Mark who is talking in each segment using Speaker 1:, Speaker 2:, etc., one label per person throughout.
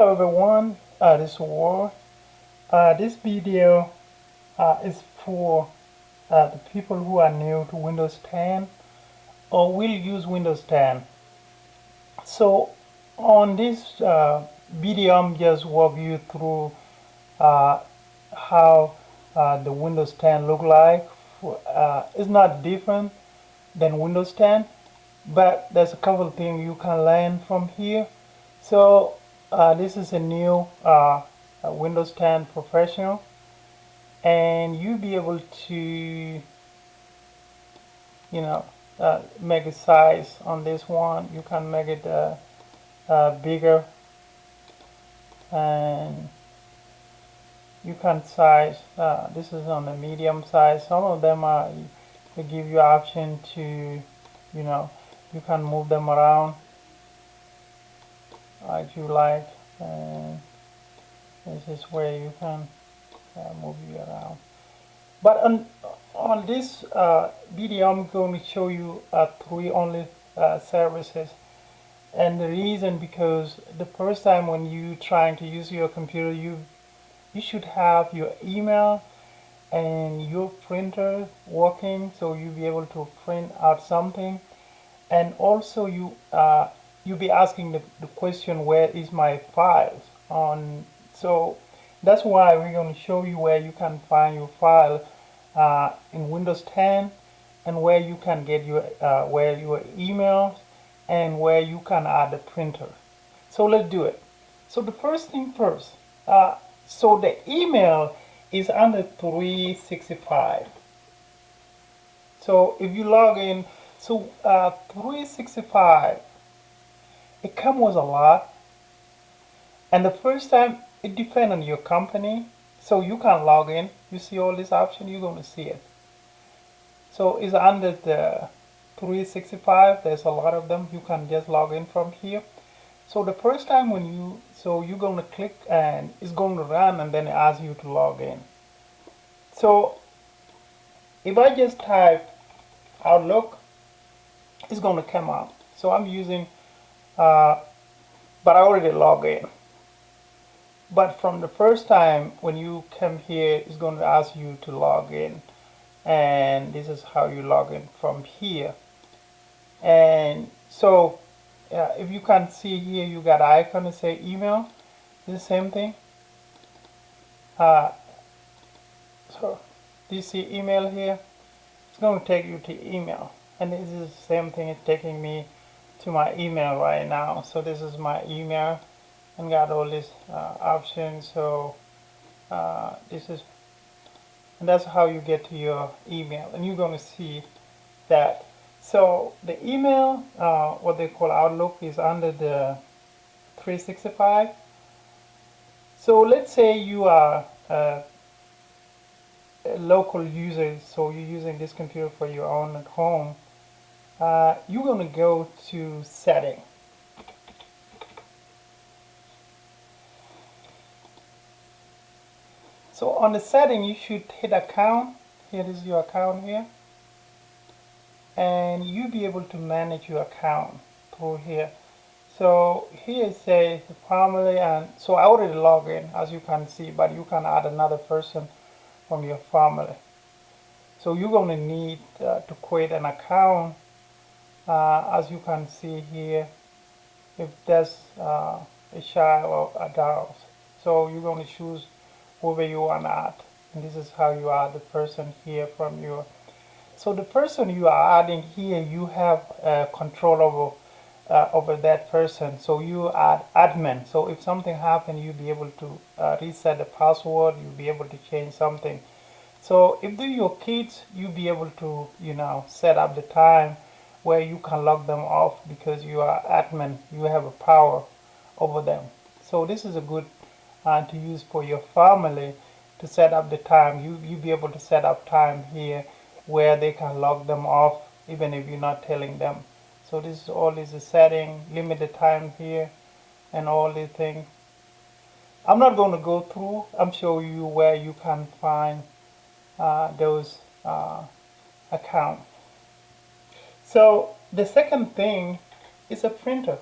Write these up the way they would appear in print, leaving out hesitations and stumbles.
Speaker 1: Hello everyone, this is War. This video is for the people who are new to Windows 10 or will use Windows 10. So on this video, I'm just walk you through uh, how the Windows 10 look like. It's not different than Windows 10, but there's a couple of things you can learn from here. So this is a new Windows 10 Professional, and you'll be able to, make a size on this one. You can make it bigger, and you can size. This is on the medium size. Some of them are they give you option to, you can move them around like you like, and this is where you can move you around. But on this video, I'm going to show you three only services, and the reason because the first time when you trying to use your computer, you should have your email and your printer working, so you'll be able to print out something, and also you'll be asking the question, where is my files on. So that's why we're going to show you where you can find your file in Windows 10, and where you can get where your emails, and where you can add a printer. So let's do it. So the first thing first, so the email is under 365. So if you log in, so 365, it comes with a lot, and the first time it depends on your company. So you can log in, you see all these options, you're going to see it. So it's under the 365, there's a lot of them. You can just log in from here. So the first time you're going to click, and it's going to run, and then it asks you to log in. So if I just type Outlook, it's going to come up. So I'm using, but I already logged in. But from the first time when you come here, it's going to ask you to log in, and this is how you log in from here. And so if you can see here, you got an icon to say email. It's the same thing. So do you see email here? It's going to take you to email, and this is the same thing. It's taking me to my email right now. So this is my email, and got all these options. So this is, and that's how you get to your email, and you're going to see that. So the email, what they call Outlook, is under the 365. So let's say you are a local user, so you're using this computer for your own at home. You're going to go to setting. So on the setting, you should hit account. Here is your account here, and you'll be able to manage your account through here. So here it says family, and so I already logged in, as you can see, but you can add another person from your family. So you're going to need to create an account, as you can see here, if there's a child or adult. So you're going to choose whoever you want to add, and this is how you add the person here from your. So the person you are adding here, you have control over that person. So you add admin. So if something happens, you'll be able to reset the password. You'll be able to change something. So if they're your kids, you'll be able to, set up the time where you can lock them off, because you are admin. You have a power over them. So this is a good to use for your family to set up the time. You'll be able to set up time here where they can log them off even if you're not telling them. So this is all is a setting, limit the time here, and all these things. I'm not going to go through. I'm showing you where you can find those accounts. So the second thing is a printer.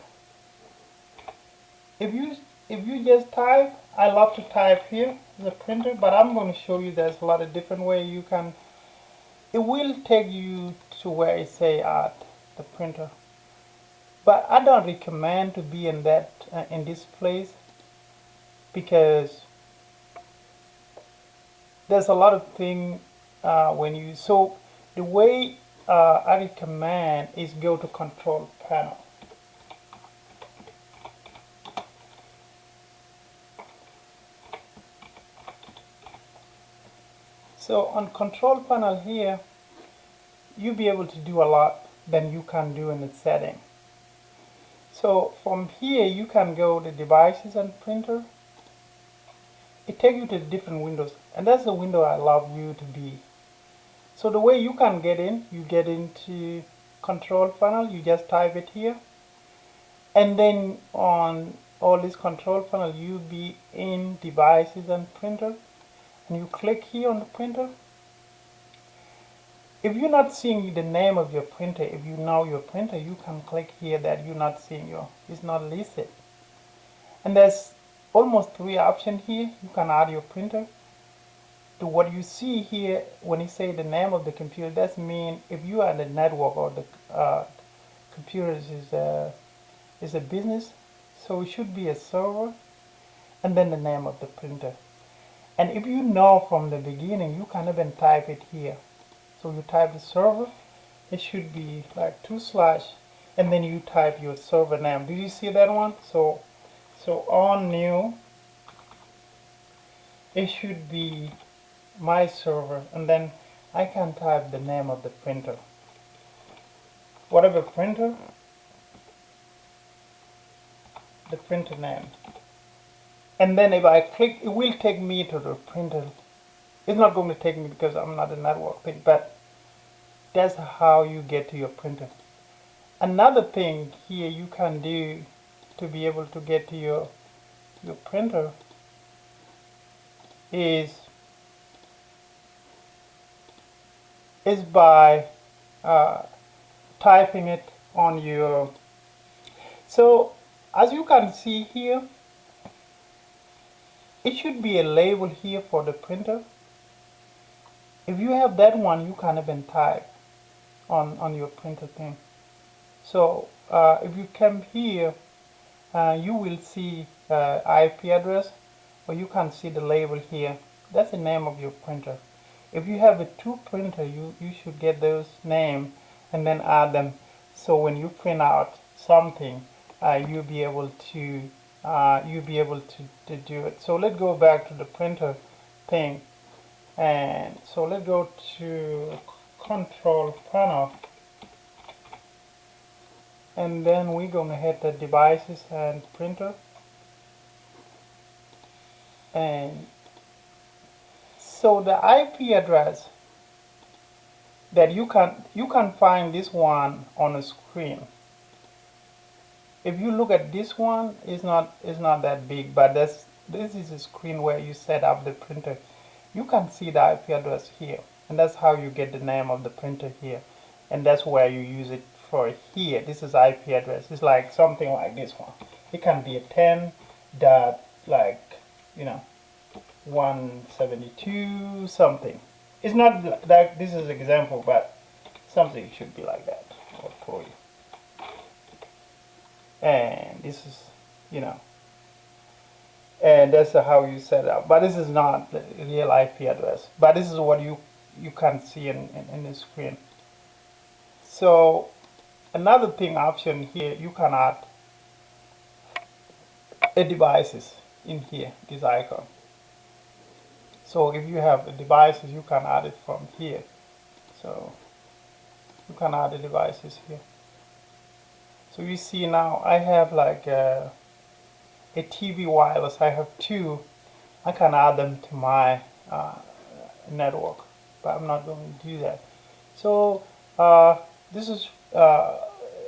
Speaker 1: If you if you just type, I love to type here, the printer, but I'm going to show you there's a lot of different ways you can. It will take you to where it say at the printer, but I don't recommend to be in that in this place because there's a lot of thing when you. So the way I recommend is go to control panel. So on control panel here, you'll be able to do a lot than you can do in the setting. So from here you can go to devices and printer. It takes you to different windows, and that's the window I love you to be. So the way you can get in, you get into control panel, you just type it here, and then on all this control panel you be in devices and printer, and you click here on the printer. If you're not seeing the name of your printer, if you know your printer, you can click here that you're not seeing it's not listed. And there's almost 3 options here. You can add your printer to what you see here. When you say the name of the computer, that means if you are in the network or the computer is a business, so it should be a server and then the name of the printer. And if you know from the beginning, you can even type it here. So you type the server, it should be like 2/ and then you type your server name. Do you see that one? So on new, it should be my server, and then I can type the name of the printer. Whatever printer, the printer name. And then if I click, it will take me to the printer. It's not going to take me because I'm not a network thing, but that's how you get to your printer. Another thing here you can do to be able to get to your printer is by typing it on your. So as you can see here, it should be a label here for the printer. If you have that one, you can even type on your printer thing. So if you come here, you will see IP address, or you can see the label here. That's the name of your printer. If you have a 2 printer, you should get those names and then add them. So when you print out something, you'll be able to do it. So let's go back to the printer thing, and so let's go to control panel, and then we're gonna hit the devices and printer, and so the IP address that you can find this one on the screen. If you look at this one, it's not that big, but this is a screen where you set up the printer. You can see the IP address here, and that's how you get the name of the printer here, and that's where you use it for here. This is IP address. It's like something like this one. It can be a 10 dot, like, 172 something. It's not that this is an example, but something should be like that. I'll show you. And this is, and that's how you set it up. But this is not the real IP address. But this is what you can see in the screen. So another thing option here, you can add a devices in here, this icon. So if you have devices, you can add it from here. So you can add the devices here. So you see now I have like a TV wireless. I have 2. I can add them to my network, but I'm not going to do that. So this is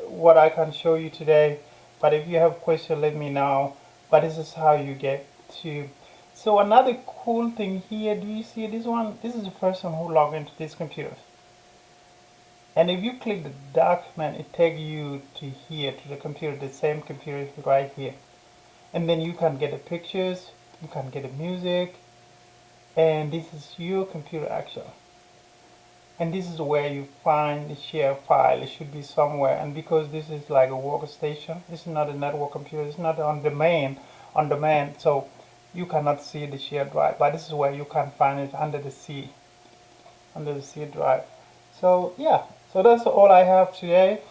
Speaker 1: what I can show you today. But if you have questions, let me know. But this is how you get to. So another cool thing here, do you see this one? This is the person who logged into this computer. And if you click the document, it takes you to here, to the computer, the same computer right here. and then you can get the pictures, you can get the music, and this is your computer actually. And this is where you find the share file. It should be somewhere. And because this is like a workstation, this is not a network computer. It's not on demand. So you cannot see the share drive. But this is where you can find it under the C drive. So yeah. So that's all I have today.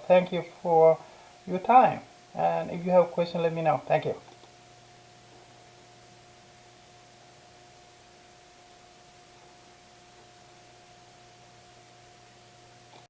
Speaker 1: Thank you for your time. And if you have a question, let me know. Thank you.